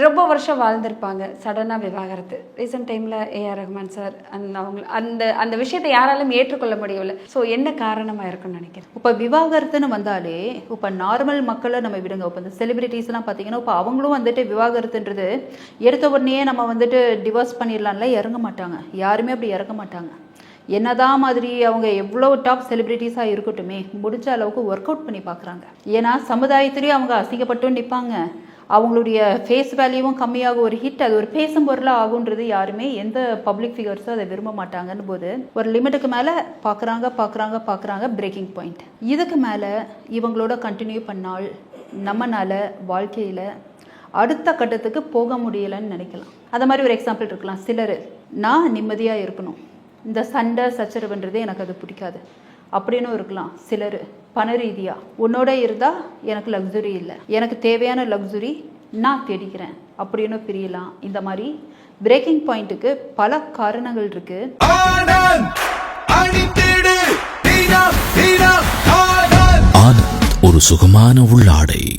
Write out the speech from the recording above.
ரொம்ப வருஷம் வாழ்ந்திருப்பாங்க, சடனாக விவாகரத்து. ரீசெண்ட் டைமில் ஏஆர் ரஹ்மான் சார் அந்த விஷயத்தை யாராலும் ஏற்றுக்கொள்ள முடியவில்லை. ஸோ என்ன காரணமாக இருக்குன்னு நினைக்கிறேன்? இப்போ விவாகரத்துன்னு வந்தாலே இப்போ நார்மல் மக்களை நம்ம விடுங்க. இப்போ இந்த செலிபிரிட்டிஸ்லாம் பார்த்தீங்கன்னா இப்போ அவங்களும் வந்துட்டு விவாகரத்துன்றது எடுத்த உடனே நம்ம வந்துட்டு டிவோர்ஸ் பண்ணிடலாம்ல இறங்க மாட்டாங்க. யாருமே அப்படி இறங்க மாட்டாங்க. என்னதான் மாதிரி அவங்க எவ்வளோ டாப் செலிபிரிட்டிஸாக இருக்கட்டுமே முடிஞ்ச அளவுக்கு ஒர்க் அவுட் பண்ணி பார்க்குறாங்க. ஏன்னா சமுதாயத்திலேயே அவங்க அசிங்கப்பட்டும் நிற்பாங்க. அவங்களுடைய ஃபேஸ் வேல்யூவும் கம்மியாகும். ஒரு ஹிட் அது ஒரு பேசும் பொருளாக ஆகுன்றது யாருமே எந்த பப்ளிக் ஃபிகர்ஸும் அதை விரும்ப மாட்டாங்கன்னு போது ஒரு லிமிட்டுக்கு மேலே பார்க்குறாங்க பிரேக்கிங் பாயிண்ட். இதுக்கு மேலே இவங்களோட கண்டினியூ பண்ணால் நம்மளால் வாழ்க்கையில் அடுத்த கட்டத்துக்கு போக முடியலைன்னு நினைக்கலாம். அந்த மாதிரி ஒரு எக்ஸாம்பிள் இருக்கலாம். சிலர் நான் நிம்மதியாக இருக்கணும், இந்த சண்டை சச்சரவுன்றதே எனக்கு அது பிடிக்காது அப்படின்னு இருக்கலாம். சிலர் பண ரீதியாக உன்னோட இருந்தால் எனக்கு லக்ஸுரி இல்லை, எனக்கு தேவையான லக்ஸுரி நான் தேடிக்கிறேன் அப்படின்னு பிரியலாம். இந்த மாதிரி பிரேக்கிங் பாயிண்ட்டுக்கு பல காரணங்கள் இருக்கு. ஆனந்த் ஒரு சுகமான உள்ளாடை.